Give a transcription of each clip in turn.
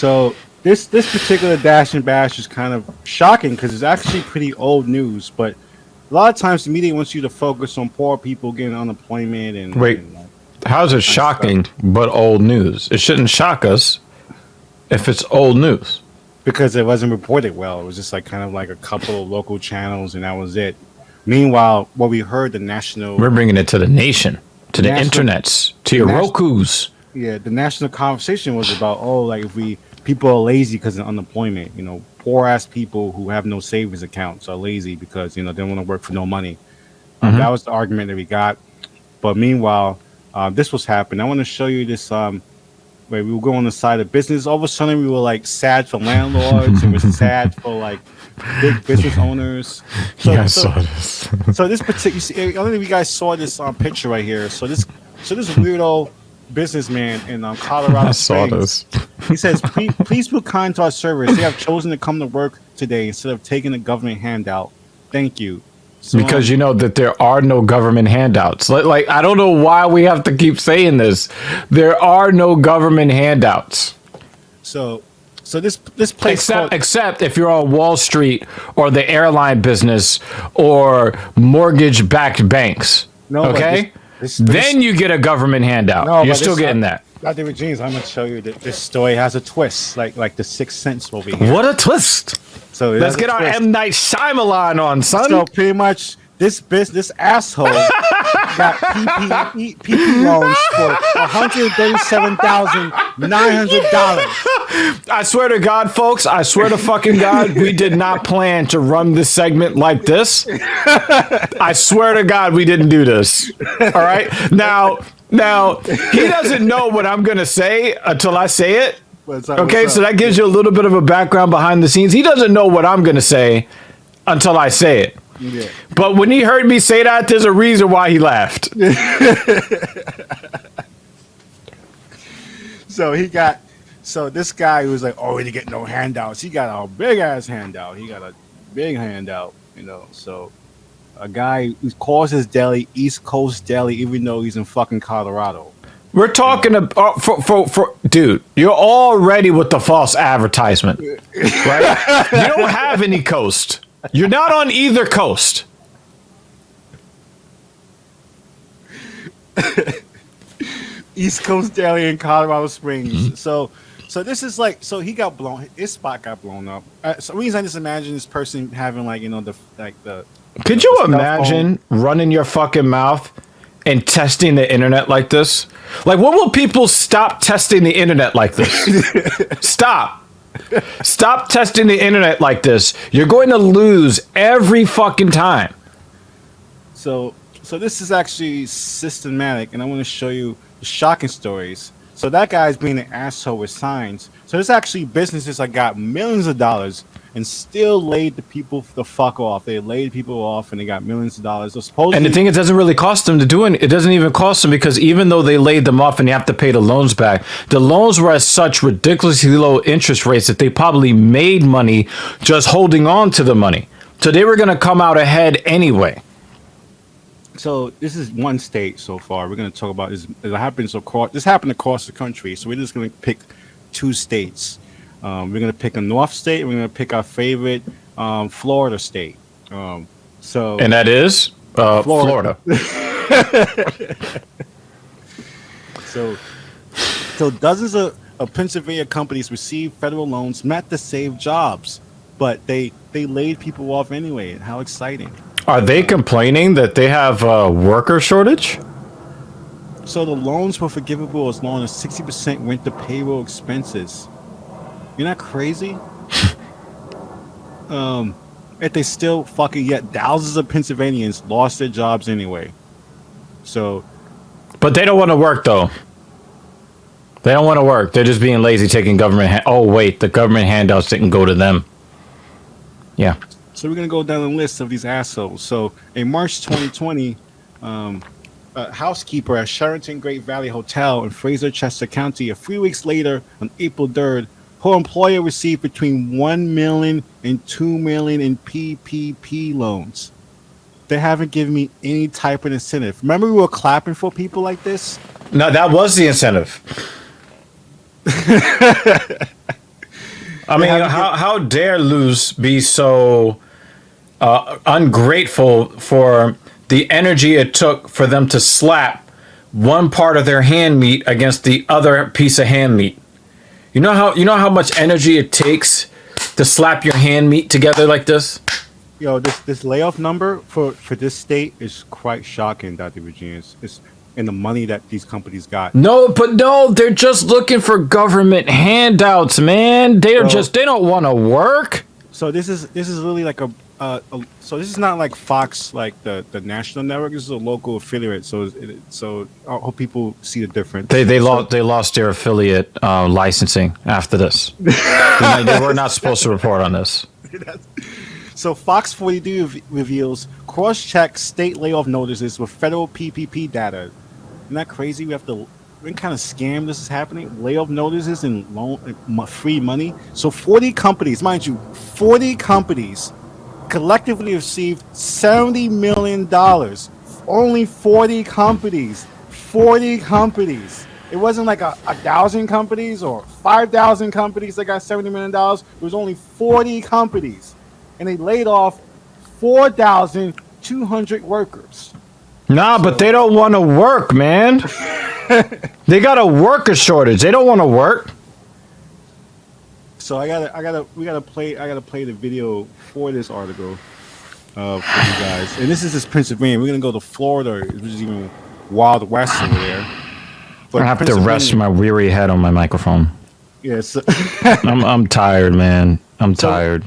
So this particular dash and bash is kind of shocking because it's actually pretty old news. But a lot of times the media wants you to focus on poor people getting unemployment Wait, and how's it kind of stuff. shocking but old news? It shouldn't shock us if it's old news. Because it wasn't reported well. It was just like kind of like a couple of local channels, and that was it. Meanwhile, what we heard We're bringing it to the nation, to the national, internets, to the your national, Rokus. yeah, the national conversation was about like if we people are lazy because of unemployment. Poor ass people who have no savings accounts are lazy because they don't want to work for no money. That was the argument that we got. But meanwhile, this was happening. I want to show you this. Where we were going on the side of business. All of a sudden, we were like sad for landlords, and we're sad for like big business owners. Yeah, I saw this. So this particular, I don't know if you guys saw this picture right here. So this weirdo businessman in Colorado I saw Springs. this. He says, "Please be kind to our servers. They have chosen to come to work today instead of taking a government handout. Thank you." So, Because you know that there are no government handouts. Like I don't know why we have to keep saying this. There are no government handouts. so this place Except if you're on Wall Street or the airline business or mortgage-backed banks. No, but Okay? this Then you get a government handout. No, You're but still this- getting that. Dr. James, I'm gonna show you that this story has a twist, like the Sixth Sense over here. What a twist. So it Let's has a get our twist. M. Night Shyamalan on, son. So pretty much this asshole got PP loans for $137,900. I swear to God, folks, I swear to fucking God, we did not plan to run this segment like this. I swear to God, we didn't do this. All right? Now, he doesn't know what I'm going to say until I say it. Okay, so that gives you a little bit of a background behind the scenes. He doesn't know what I'm going to say until I say it. Yeah. But when he heard me say that, there's a reason why he laughed. So this guy who was like, oh, he didn't get no handouts. He got a big ass handout. He got a big handout, So a guy who calls his deli East Coast Deli, even though he's in fucking Colorado. We're talking about for dude, you're already with the false advertisement, right? You don't have any coast. You're not on either coast. East Coast Deli in Colorado Springs. So this is like, so he got blown. His spot got blown up. So reason I just imagine this person having like the Could you imagine running your fucking mouth and testing the internet like this? Like, when will people stop testing the internet like this? Stop testing the internet like this. You're going to lose every fucking time. So this is actually systematic, and I want to show you the shocking stories. So that guy's being an asshole with signs. So there's actually businesses that got millions of dollars and still laid the people the fuck off. They laid people off and they got millions of dollars. So supposedly, And the thing, it doesn't really cost them to do it. It doesn't even cost them, because even though they laid them off and you have to pay the loans back, the loans were at such ridiculously low interest rates that they probably made money just holding on to the money. So they were going to come out ahead anyway. so this is one state so far. We're going to talk about this. This happened across the country. So we're just going to pick two states. We're going to pick a North state. And we're going to pick our favorite Florida state. And that is Florida. So dozens of Pennsylvania companies received federal loans meant to save jobs, but they laid people off anyway. How exciting! Are they complaining that they have a worker shortage? So the loans were forgivable as long as 60% went to payroll expenses. You're not crazy? If they still fucking yet thousands of Pennsylvanians lost their jobs anyway. So, But they don't want to work, though. They don't want to work. They're just being lazy, taking government. Oh wait, the government handouts didn't go to them. Yeah. so we're gonna go down the list of these assholes. So in March 2020, a housekeeper at Sheraton Great Valley Hotel in Fraser, Chester County, a few weeks later, on April 3rd, her employer received between $1 million and $2 million in PPP loans. They haven't given me any type of incentive. Remember, we were clapping for people like this? No, that was the incentive. I mean, how dare Luz be so ungrateful for the energy it took for them to slap one part of their hand meat against the other piece of hand meat. You know how much energy it takes to slap your hand meat together like this? Yo, this layoff number for this state is quite shocking, Dr. Virginia. It's and the money that these companies got. No, they're just looking for government handouts, man. They don't want to work. So this is really like so this is not like Fox, like the national network. This is a local affiliate. So I hope people see the difference. They lost their affiliate licensing after this. They were not supposed to report on this. So Fox 43 reveals cross-check state layoff notices with federal PPP data. Isn't that crazy? What kind of scam this is happening? Layoff notices and free money. So 40 companies, mind you, 40 companies collectively received $70 million. Only 40 companies. 40 companies. It wasn't like 1,000 companies or 5,000 companies that got $70 million. It was only 40 companies. And they laid off 4,200 workers. Nah, but they don't want to work, man. They got a worker shortage. They don't want to work. So I gotta play the video for this article for you guys. And this is Pennsylvania. We're gonna go to Florida, which is even Wild West over there. But I have to rest my weary head on my microphone. Yes. I'm tired, man. I'm tired.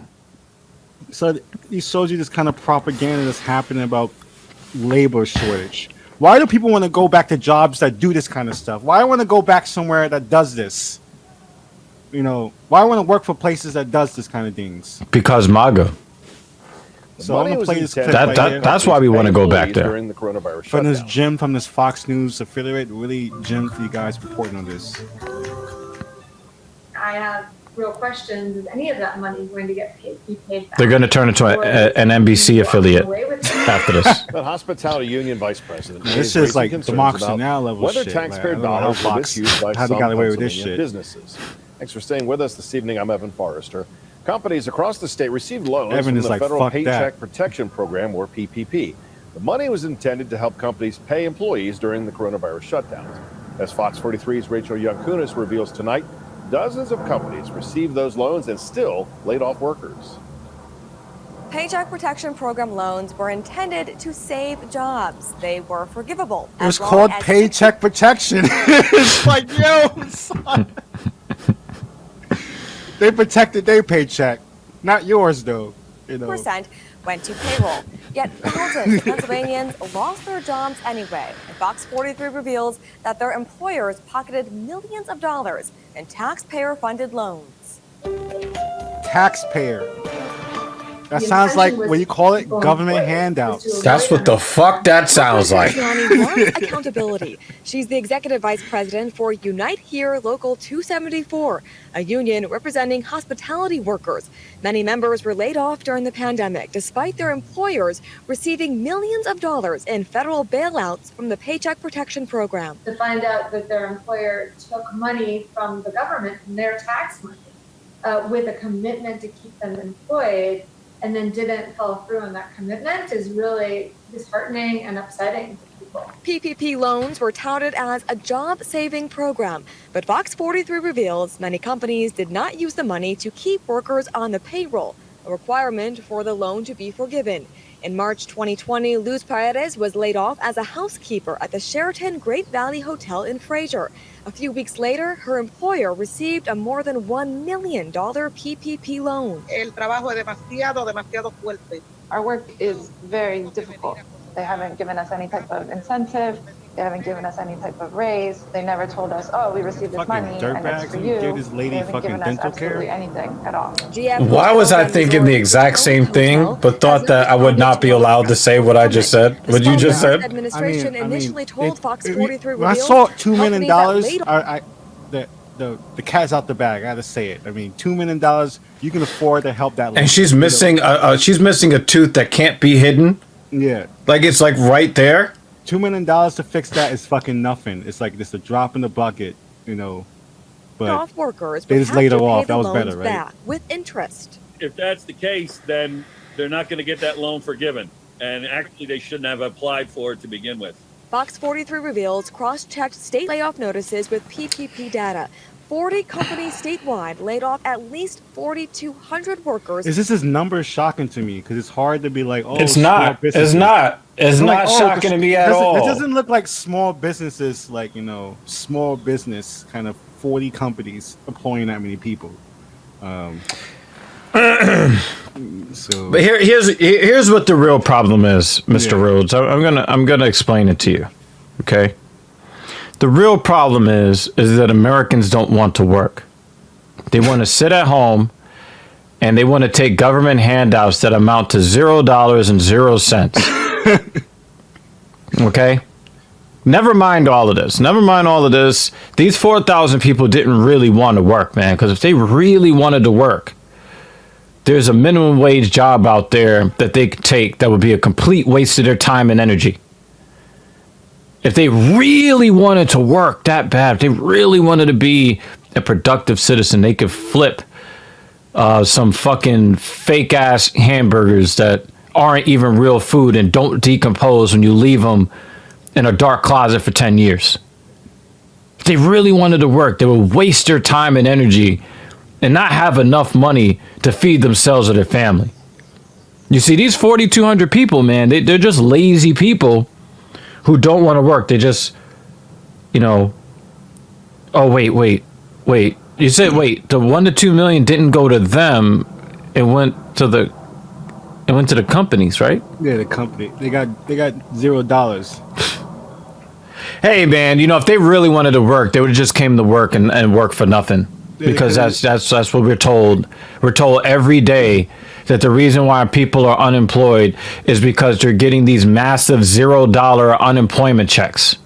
So he shows you this kind of propaganda that's happening about labor shortage. Why do people want to go back to jobs that do this kind of stuff? Why want to go back somewhere that does this? Why want to work for places that does this kind of things? Because MAGA. So I'm gonna play this clip that's why we want to go back there. During the coronavirus from this Jim from this Fox News affiliate. Really, Jim, for you guys reporting on this. I have real questions. Is any of that money going to be paid back? They're going to turn into an NBC affiliate after this. The Hospitality Union Vice President. This is like Democracy Now! Level whether shit. taxpayer dollars were misused by some Pennsylvania businesses. Thanks for staying with us this evening. I'm Evan Forrester. Companies across the state received loans from the federal Paycheck Protection Program, or PPP. The money was intended to help companies pay employees during the coronavirus shutdowns. As Fox 43's Rachel Young-Kunis reveals tonight, dozens of companies received those loans and still laid off workers. Paycheck Protection Program loans were intended to save jobs. They were forgivable. It was called Paycheck Protection. It's like, yo, son. They protected their paycheck, not yours, though. Percent went to payroll. Yet thousands of Pennsylvanians lost their jobs anyway. And Fox 43 reveals that their employers pocketed millions of dollars in taxpayer-funded loans. Taxpayer. That sounds like what you call it, government handouts. That's what the fuck that sounds like. Accountability. She's the executive vice president for Unite Here Local 274, a union representing hospitality workers. Many members were laid off during the pandemic, despite their employers receiving millions of dollars in federal bailouts from the Paycheck Protection Program. To find out that their employer took money from the government, from their tax money, with a commitment to keep them employed, and then didn't follow through on that commitment is really disheartening and upsetting to people. PPP loans were touted as a job-saving program, but Fox 43 reveals many companies did not use the money to keep workers on the payroll, a requirement for the loan to be forgiven. In March 2020, Luz Paredes was laid off as a housekeeper at the Sheraton Great Valley Hotel in Fraser. A few weeks later, her employer received a more than $1 million PPP loan. El trabajo es demasiado fuerte. Our work is very difficult. They haven't given us any type of incentive. They haven't given us any type of raise. They never told us, oh, we received this money and it's for you. Give this lady they haven't fucking given us dental absolutely care. anything at all. Why was I thinking the exact same thing, but thought that I would not be allowed to say what I just said? What you just said? Administration initially told Fox 43 when I saw $2 million, the cat's out the bag. I gotta say it. I mean, $2 million, you can afford to help that lady. And she's missing a tooth that can't be hidden. Yeah, like it's like right there. $2 million to fix that is fucking nothing. It's like just a drop in the bucket, but off workers they would just have laid to it pay off. the That was loans better, right? back with interest. If that's the case, then they're not going to get that loan forgiven. And actually, they shouldn't have applied for it to begin with. Fox 43 reveals cross-checked state layoff notices with PPP data. 40 companies statewide laid off at least 4,200 workers. Is this number shocking to me? Because it's hard to be like, oh, it's not. It's not. It's not like, shocking to me at all. It doesn't look like small businesses, like, small business kind of 40 companies employing that many people. So, but here's what the real problem is, Mr. Rhodes. I'm gonna explain it to you. Okay. The real problem is that Americans don't want to work. They want to sit at home and they want to take government handouts that amount to $0.00. Okay? Never mind all of this. These 4,000 people didn't really want to work, man, because if they really wanted to work, there's a minimum wage job out there that they could take that would be a complete waste of their time and energy. If they really wanted to work that bad, if they really wanted to be a productive citizen, they could flip some fucking fake ass hamburgers that aren't even real food and don't decompose when you leave them in a dark closet for 10 years. If they really wanted to work, they would waste their time and energy and not have enough money to feed themselves or their family. You see, these 4,200 people, man, they're just lazy people who don't want to work. They just, oh, wait. You said, the 1 to 2 million didn't go to them. It went to the companies, right? Yeah, the company. They got $0. Hey, man, if they really wanted to work, they would have just came to work and work for nothing. Because that's what we're told. We're told every day that the reason why people are unemployed is because they're getting these massive $0 unemployment checks.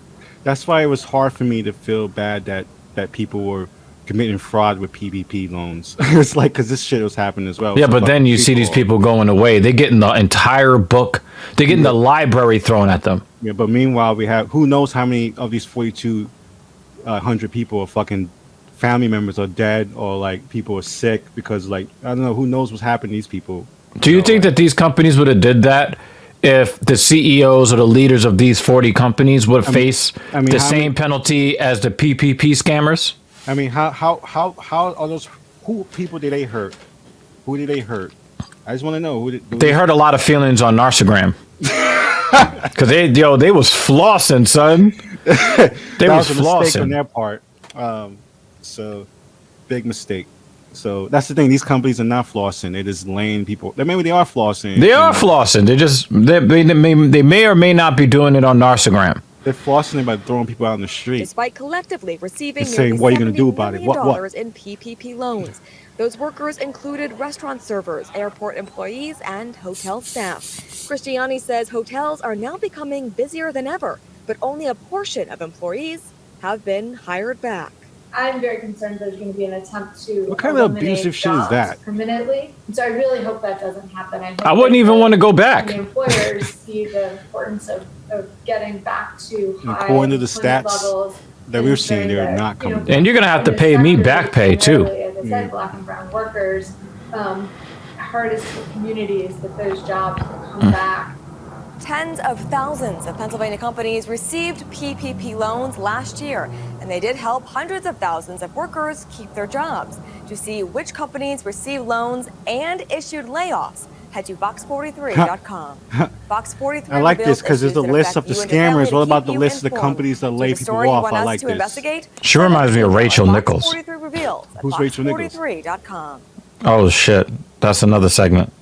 That's why it was hard for me to feel bad that people were committing fraud with PPP loans. It's like, because this shit was happening as well. Yeah, but then you see these people going away. They're getting the entire book. They're getting the library thrown at them. Yeah, but meanwhile, we have, who knows how many of these 4,200 people are fucking family members are dead, or like people are sick because, like, I don't know, who knows what's happened to these people. Do you think that these companies would have did that if the CEOs or the leaders of these 40 companies would face the same penalty as the PPP scammers? I mean, how are those, who people did they hurt? Who did they hurt? I just want to know. They hurt a lot of feelings on Narcigram. Because they was flossing, son. They was flossing. Mistake on their part. So, big mistake. So that's the thing. These companies are not flossing. They're just laying people. Maybe they are flossing. They are flossing. They may or may not be doing it on Narcigram. They're flossing it by throwing people out in the street. Despite collectively receiving saying, what are you going to do about it? What? In PPP loans. Those workers included restaurant servers, airport employees, and hotel staff. Christiani says hotels are now becoming busier than ever, but only a portion of employees have been hired back. I'm very concerned there's going to be an attempt to. What kind of abusive shit is that? Permanently. So I really hope that doesn't happen. I wouldn't even want to go back. The employers see the importance of getting back to high according to the stats levels that we're seeing, they're not coming. And you're going to have to pay me back pay too. As I said, Black and brown workers, hardest hit communities that those jobs will come back. Tens of thousands of Pennsylvania companies received PPP loans last year, and they did help hundreds of thousands of workers keep their jobs. To see which companies received loans and issued layoffs, head to Fox43.com. Fox43. I like this because there's a list of the scammers. What about the list of the companies that lay people off? I like this. She reminds me of Rachel Nichols. Who's Rachel Nichols? Oh shit, that's another segment.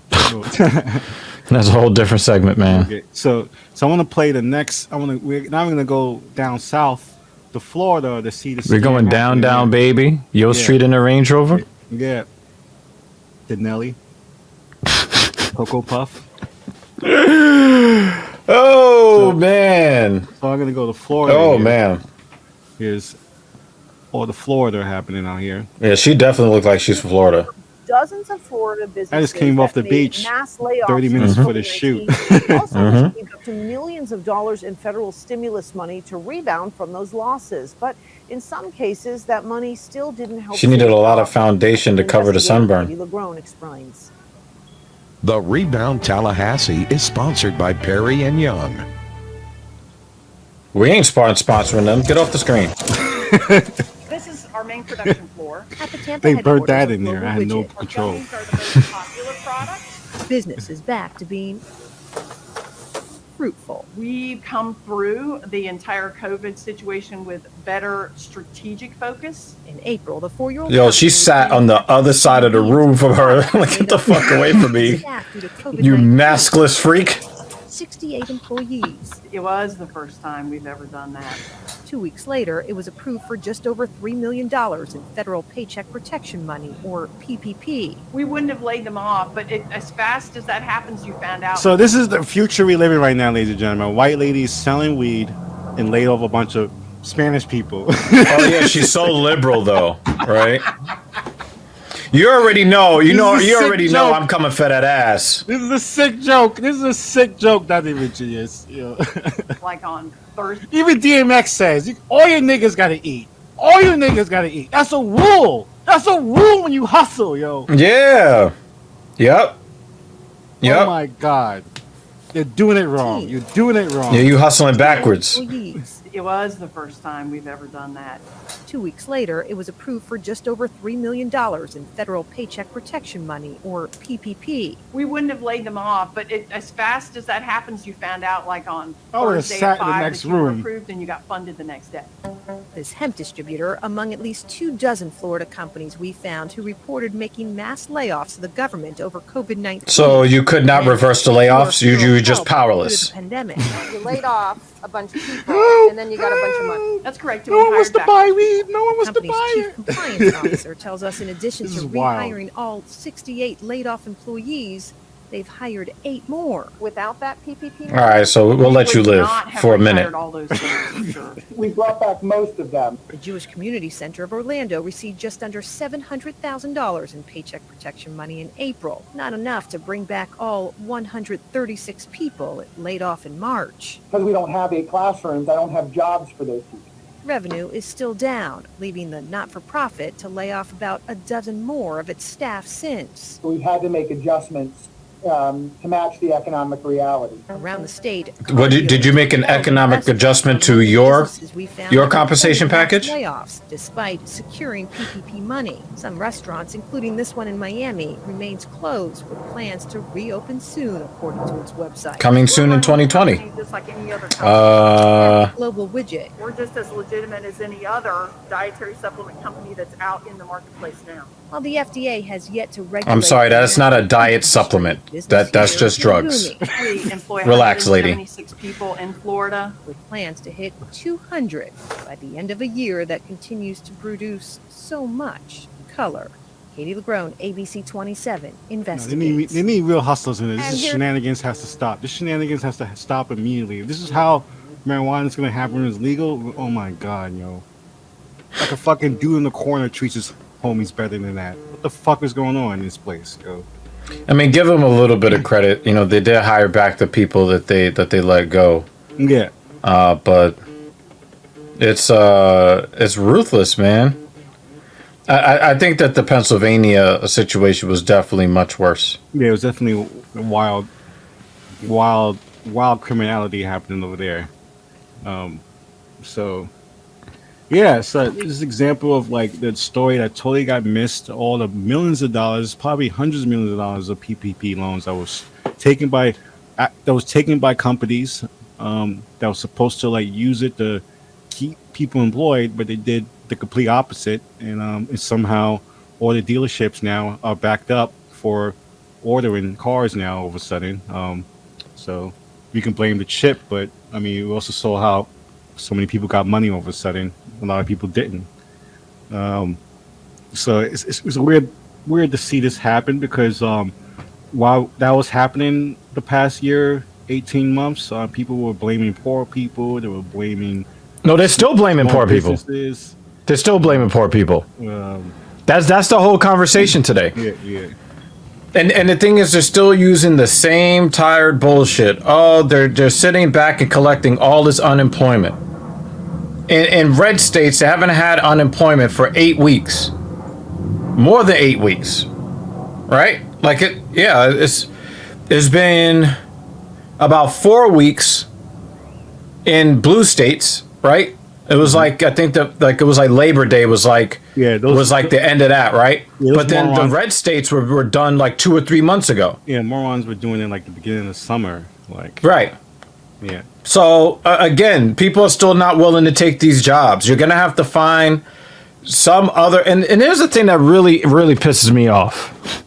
That's a whole different segment, man. Okay. So I want to play the next. We're going to go down south to Florida to see the. We're going down, baby. Yo Street in the Range Rover. Yeah. Denelli. Cocoa Puff. Oh man. So I'm going to go to Florida. Oh here. Man. Here's all the Florida happening out here. Yeah, she definitely looks like she's from Florida. dozens of Florida businesses I just came off the beach mass layoffs 30 minutes before the shoot. also received up to millions of dollars in federal stimulus money to rebound from those losses. But in some cases, that money still didn't help. She needed a lot of foundation to cover the sunburn. Legrone explains. The Rebound Tallahassee is sponsored by Perry and Young. We ain't sponsoring them. Get off the screen. This is our main production floor. At the Tampa They burnt headquarters that of in there. Global I had no Widget, control. These are the most popular products. business is back to being fruitful. We've come through the entire COVID situation with better strategic focus. In April, the 4-year-old. Yo, she sat on the other side of the room from her. Like, get the fuck away from me. You maskless freak. 68 employees. It was the first time we've ever done that. 2 weeks later, it was approved for just over $3 million in federal Paycheck Protection money, or PPP. We wouldn't have laid them off, but as fast as that happens, you found out. So this is the future we live in right now, ladies and gentlemen. White ladies selling weed and laid off a bunch of Spanish people. Oh yeah, she's so liberal though, right? You already know. You already know I'm coming for that ass. This is a sick joke. This is a sick joke, not even genius. You know. Like on Thursday. Even DMX says, all your niggas gotta eat. All your niggas gotta eat. That's a rule. That's a rule when you hustle, yo. Yeah. Yep. Oh my God. You're doing it wrong. You're doing it wrong. Yeah, you hustling backwards. It was the first time we've ever done that. 2 weeks later, it was approved for just over $3 million in federal Paycheck Protection money, or PPP. We wouldn't have laid them off, but as fast as that happens, you found out like on Thursday sat at 5 in the next that you were room. approved and you got funded the next day. This hemp distributor, among at least 24 Florida companies we found who reported making mass layoffs to the government over COVID-19. So you could not reverse the layoffs. You were just powerless. Pandemic. You laid off a bunch of people, and then you got a bunch of money. That's correct. No one wants to buy weed. No one wants to buy Chief it. compliance officer tells us in addition This to is wild. rehiring all 68 laid-off employees, they've hired 8 more. Without that PPP. All right, so we'll let you live for a minute. All those things, sure. We brought back most of them. The Jewish Community Center of Orlando received just under $700,000 in Paycheck Protection money in April. Not enough to bring back all 136 people it laid off in March. Because we don't have 8 classrooms, I don't have jobs for those people. Revenue is still down, leaving the not-for-profit to lay off about a dozen more of its staff since. We've had to make adjustments to match the economic reality. Around the state, What did you make an economic adjustment to your compensation package? Layoffs, despite securing PPP money. Some restaurants, including this one in Miami, remains closed with plans to reopen soon, according to its website. Coming soon in 2020. Just like any other company. Global Widget. We're just as legitimate as any other dietary supplement company that's out in the marketplace now. While the FDA has yet to regulate. I'm sorry, that's not a diet supplement. That's just drugs. We employ Relax, lady. 176 people in Florida. With plans to hit 200 by the end of a year that continues to produce so much color. Katie Legrone, ABC 27, investigates. They need real hustlers in this. And This here- shenanigans has to stop. This shenanigans has to stop immediately. If this is how marijuana is going to happen when it's legal, oh my God, yo. Like a fucking dude in the corner treats his homies better than that. What the fuck is going on in this place, yo? I mean, give them a little bit of credit. You know, they did hire back the people that they let go. Yeah. But it's ruthless, man. I think that the Pennsylvania situation was definitely much worse. Yeah, it was definitely wild criminality happening over there. So this is an example of like the story that totally got missed. All the millions of dollars, probably hundreds of millions of dollars of PPP loans that was taken by companies that was supposed to like use it to keep people employed, but they did the complete opposite, and somehow all the dealerships now are backed up for ordering cars now all of a sudden. So we can blame the chip, but I mean, we also saw how so many people got money all of a sudden. A lot of people didn't. So it's weird to see this happen because while that was happening the past year, 18 months, people were blaming poor people. They were blaming. No, they're still blaming poor people. Businesses. They're still blaming poor people. That's the whole conversation today. Yeah. And the thing is, they're still using the same tired bullshit. Oh, they're sitting back and collecting all this unemployment. In red states, they haven't had unemployment for 8 weeks. More than 8 weeks. Right? Like it's been about 4 weeks in blue states, right? It was like, I think it was like Labor Day was like, was like the end of that, right? Yeah, but then the red states were done like 2 or 3 months ago. Yeah, morons were doing it like the beginning of summer, like. Right. Yeah. So again, people are still not willing to take these jobs. You're gonna have to find some other, and here's the thing that really, really pisses me off.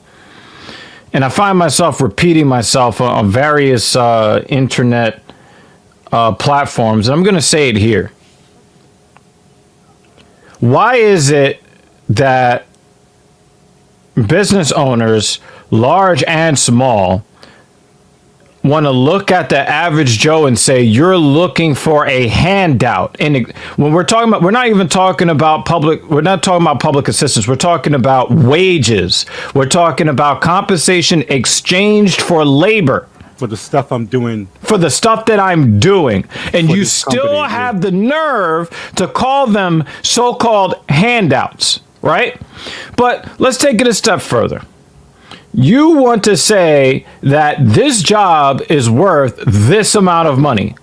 And I find myself repeating myself on various internet platforms, and I'm gonna say it here. Why is it that business owners, large and small, want to look at the average Joe and say, you're looking for a handout? And when we're talking about, we're not talking about public assistance. We're talking about wages. We're talking about compensation exchanged for labor. For the stuff I'm doing. For the stuff that I'm doing. And you still have the nerve to call them so-called handouts, right? But let's take it a step further. You want to say that this job is worth this amount of money,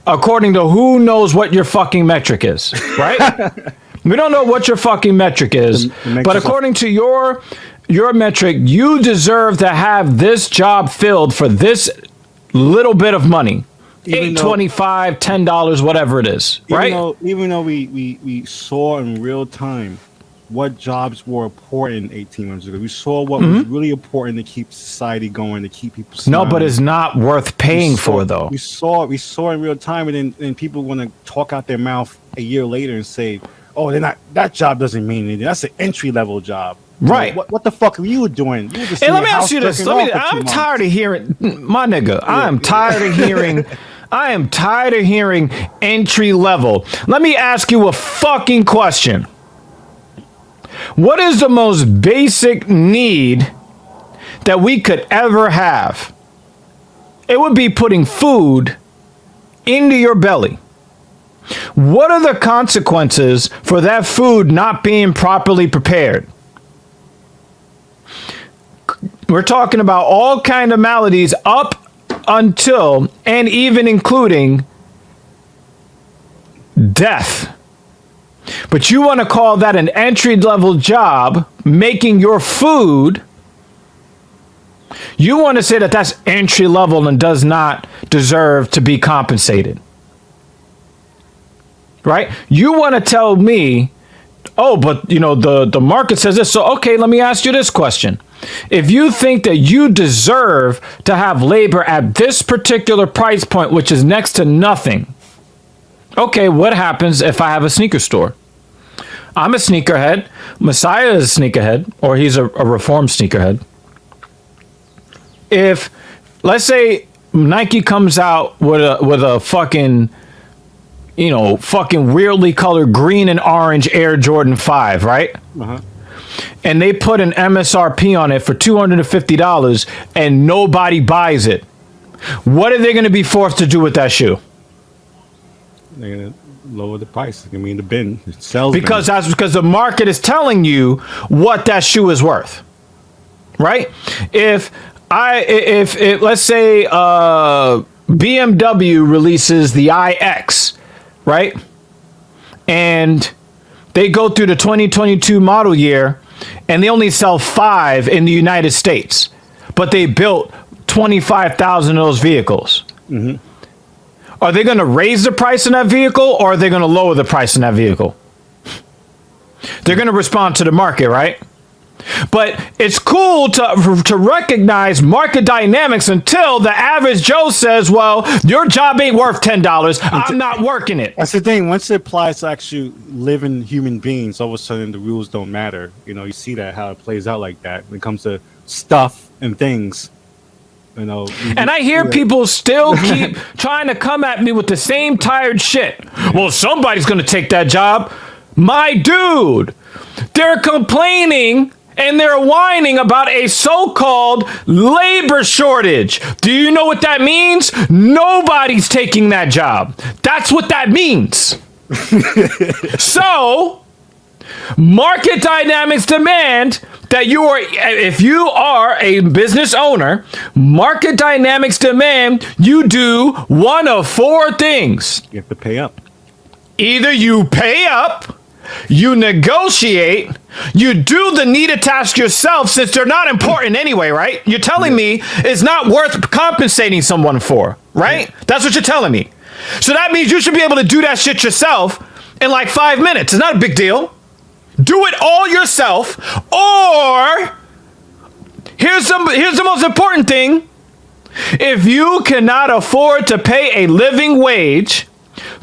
according to who knows what your fucking metric is, right? We don't know what your fucking metric is, but according to your metric, you deserve to have this job filled for this little bit of money. $8.25, $10, whatever it is, right? Even though we saw in real time what jobs were important 18 months ago. We saw what was really important to keep society going, to keep people smiling. No, but it's not worth paying for, though. We saw in real time, and then people want to talk out their mouth a year later and say, "Oh, that job doesn't mean anything. That's an entry level job." Right. What the fuck are you doing? You Hey, let me ask you this. I'm tired of hearing, my nigga. I am tired of hearing. I am tired of hearing entry level. Let me ask you a fucking question. What is the most basic need that we could ever have? It would be putting food into your belly. What are the consequences for that food not being properly prepared? We're talking about all kind of maladies up until and even including death. But you want to call that an entry-level job, making your food. You want to say that that's entry-level and does not deserve to be compensated. Right? You want to tell me, oh, but the market says this. So, okay, let me ask you this question. If you think that you deserve to have labor at this particular price point, which is next to nothing, okay, what happens if I have a sneaker store? I'm a sneakerhead. Messiah is a sneakerhead, or he's a reformed sneakerhead. If, let's say, Nike comes out with a fucking, fucking weirdly colored green and orange Air Jordan 5, right? Uh-huh. And they put an MSRP on it for $250 and nobody buys it. What are they going to be forced to do with that shoe? They're going to lower the price. I mean, the bin sells because the market is telling you what that shoe is worth, right? If let's say BMW releases the iX, right, and they go through the 2022 model year, and they only sell 5 in the United States, but they built 25,000 of those vehicles. Mm-hmm. Are they going to raise the price in that vehicle, or are they going to lower the price in that vehicle? They're going to respond to the market, right? But it's cool to recognize market dynamics until the average Joe says, well, your job ain't worth $10. I'm not working it. That's the thing. Once it applies to actually living human beings, all of a sudden the rules don't matter. You see that, how it plays out like that when it comes to stuff and things. And I hear people still keep trying to come at me with the same tired shit. Well, somebody's going to take that job. My dude, they're complaining and they're whining about a so-called labor shortage. Do you know what that means? Nobody's taking that job. That's what that means. So, market dynamics demand that if you are a business owner, market dynamics demand you do one of four things. You have to pay up. Either you pay up, you negotiate, you do the needed task yourself since they're not important anyway, right? You're telling me it's not worth compensating someone for, right? Yeah. That's what you're telling me. So that means you should be able to do that shit yourself in like 5 minutes. It's not a big deal. Do it all yourself. Or here's the most important thing. If you cannot afford to pay a living wage,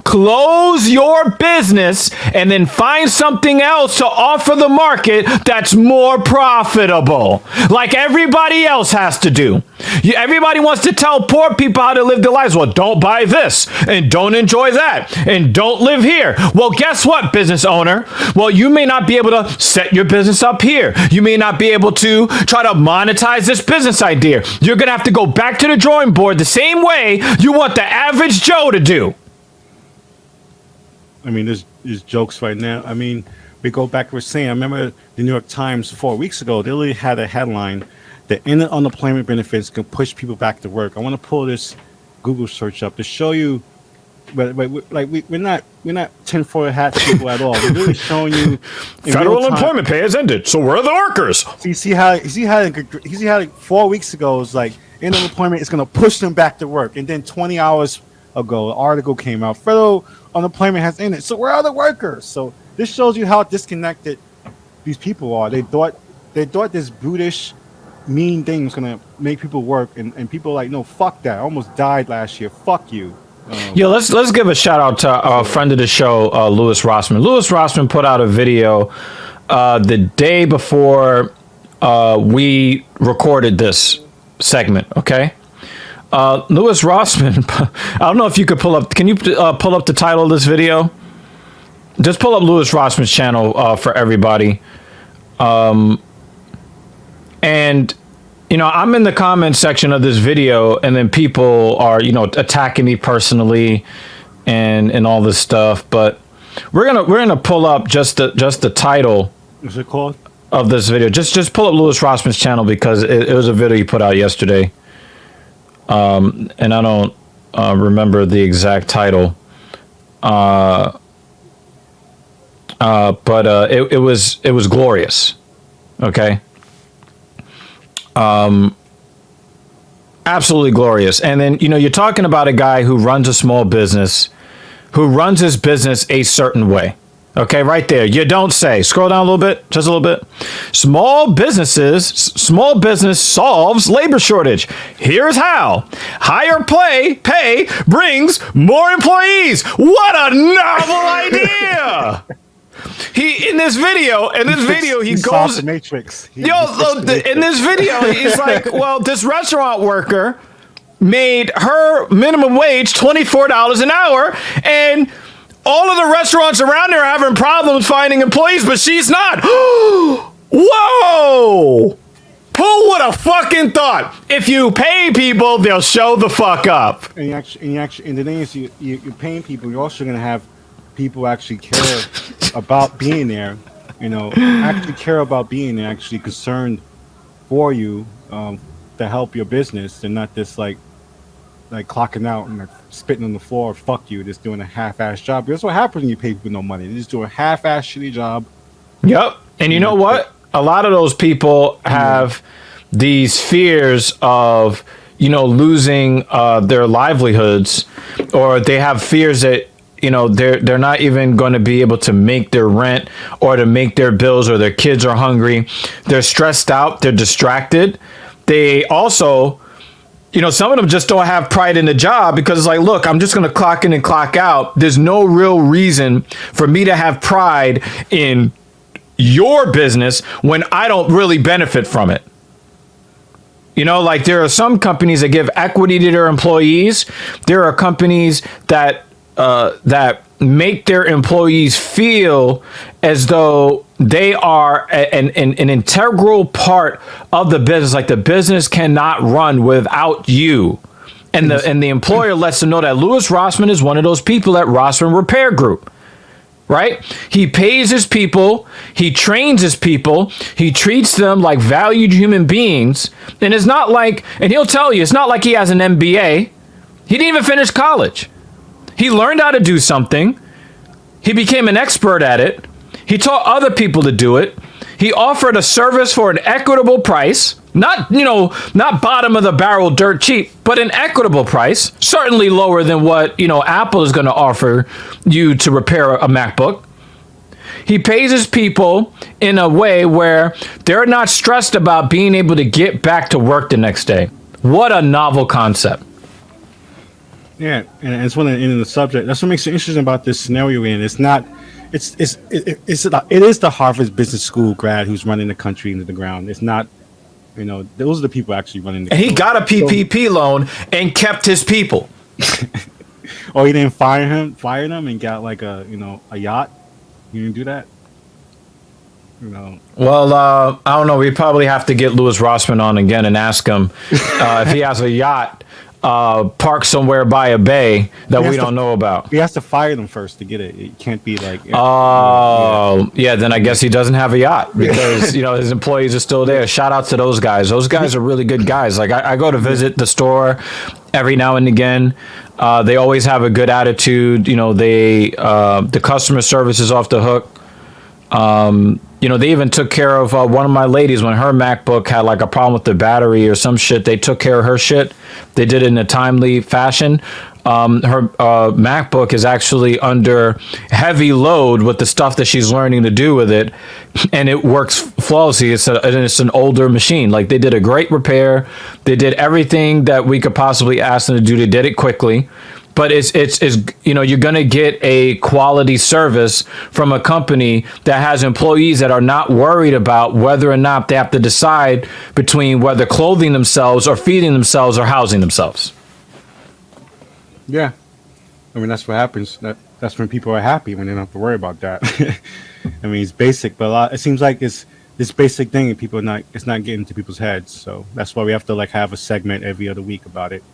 close your business and then find something else to offer the market that's more profitable, like everybody else has to do. Everybody wants to tell poor people how to live their lives. Well, don't buy this and don't enjoy that and don't live here. Well, guess what, business owner? Well, you may not be able to set your business up here. You may not be able to try to monetize this business idea. You're going to have to go back to the drawing board the same way you want the average Joe to do. I mean, there's jokes right now. I mean, we go back, we're saying, I remember the New York Times 4 weeks ago, they really had a headline that ended unemployment benefits can push people back to work. I want to pull this Google search up to show you, but like we're not tinfoil hat people at all. We're really showing you federal employment pay has ended, so where are the workers? So you see how 4 weeks ago it was like end unemployment is going to push them back to work, and then 20 hours ago, an article came out. Federal unemployment has ended. So where are the workers? So this shows you how disconnected these people are. They thought this brutish, mean thing was gonna make people work, and people are like, no, fuck that. I almost died last year. Fuck you. Let's give a shout out to a friend of the show, Louis Rossman. Louis Rossman put out a video the day before we recorded this segment. Okay. Louis Rossman, I don't know if you could pull up. Can you pull up the title of this video? Just pull up Louis Rossman's channel for everybody. And, I'm in the comments section of this video, and then people are, attacking me personally and all this stuff. But we're gonna pull up just the title. What's it called? Of this video. Just pull up Louis Rossman's channel because it was a video he put out yesterday. And I don't remember the exact title, but it was glorious. Okay, absolutely glorious. And then you're talking about a guy who runs a small business, who runs his business a certain way. Okay, right there. You don't say. Scroll down a little bit, just a little bit. Small business solves labor shortage. Here's how. Higher pay brings more employees. What a novel idea. In this video, he goes the Matrix. In this video, he's like, well, this restaurant worker made her minimum wage $24 an hour, and all of the restaurants around there are having problems finding employees, but she's not. Whoa! Who would have fucking thought? If you pay people, they'll show the fuck up. And the thing is, you're paying people. You're also going to have people actually care about being there. Actually care about being there. Actually concerned for you to help your business, and not just like clocking out and spitting on the floor. Fuck you, just doing a half-ass job. That's what happens when you pay people no money. They just do a half-ass shitty job. Yep. And you know what? A lot of those people have these fears of, losing their livelihoods, or they have fears that, they're not even going to be able to make their rent or to make their bills, or their kids are hungry. They're stressed out. They're distracted. They also, some of them just don't have pride in the job because it's like, look, I'm just going to clock in and clock out. There's no real reason for me to have pride in your business when I don't really benefit from it. Like there are some companies that give equity to their employees. There are companies that make their employees feel as though they are an integral part of the business. Like the business cannot run without you. And the employer lets them know that Louis Rossman is one of those people at Rossman Repair Group. Right? He pays his people. He trains his people. He treats them like valued human beings. And it's not like, and he'll tell you, it's not like he has an MBA. He didn't even finish college. He learned how to do something. He became an expert at it. He taught other people to do it. He offered a service for an equitable price. Not bottom of the barrel dirt cheap, but an equitable price, certainly lower than what, Apple is going to offer you to repair a MacBook. He pays his people in a way where they're not stressed about being able to get back to work the next day. What a novel concept. Yeah, and it's one in the subject. That's what makes it interesting about this scenario. And it's not, it is the Harvard Business School grad who's running the country into the ground. It's not. Those are the people actually running the. And he got a PPP loan and kept his people. Oh, he didn't fire them and got like a yacht. You didn't do that. Well, I don't know. We probably have to get Louis Rossman on again and ask him if he has a yacht parked somewhere by a bay that we don't know about. He has to fire them first to get it. It can't be like. Yeah. Then I guess he doesn't have a yacht because his employees are still there. Shout out to those guys. Those guys are really good guys. Like I go to visit the store every now and again. They always have a good attitude. The customer service is off the hook. They even took care of one of my ladies when her MacBook had like a problem with the battery or some shit. They took care of her shit. They did it in a timely fashion. Her MacBook is actually under heavy load with the stuff that she's learning to do with it, and it works flawlessly. It's an older machine. Like they did a great repair. They did everything that we could possibly ask them to do. They did it quickly. But it's you're going to get a quality service from a company that has employees that are not worried about whether or not they have to decide between whether clothing themselves or feeding themselves or housing themselves. Yeah. I mean, that's what happens. That's when people are happy, when they don't have to worry about that. I mean, it's basic, but it seems like it's this basic thing and it's not getting to people's heads. So that's why we have to have a segment every other week about it.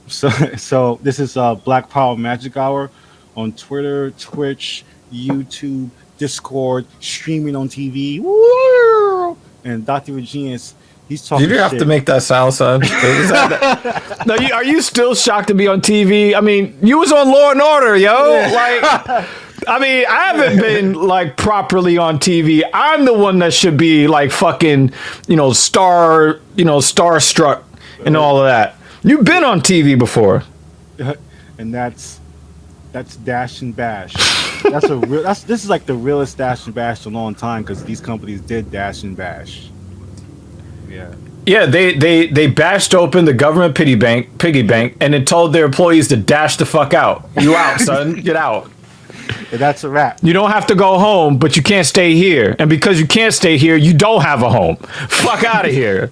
So this is Black Power Magic Hour on Twitter, Twitch, YouTube, Discord, streaming on TV. Woo! And Dr. Regina's, he's talking. Did you have to make that sound, son? No, are you still shocked to be on TV? I mean, you was on Law and Order, yo. I haven't been properly on TV. I'm the one that should be fucking, starstruck and all of that. You've been on TV before, and that's Dash and Bash. This is like the realest Dash and Bash in a long time because these companies did Dash and Bash. Yeah. Yeah, they bashed open the government piggy bank, and then told their employees to dash the fuck out. You out, son. Get out. And that's a wrap. You don't have to go home, but you can't stay here. And because you can't stay here, you don't have a home. Fuck out of here.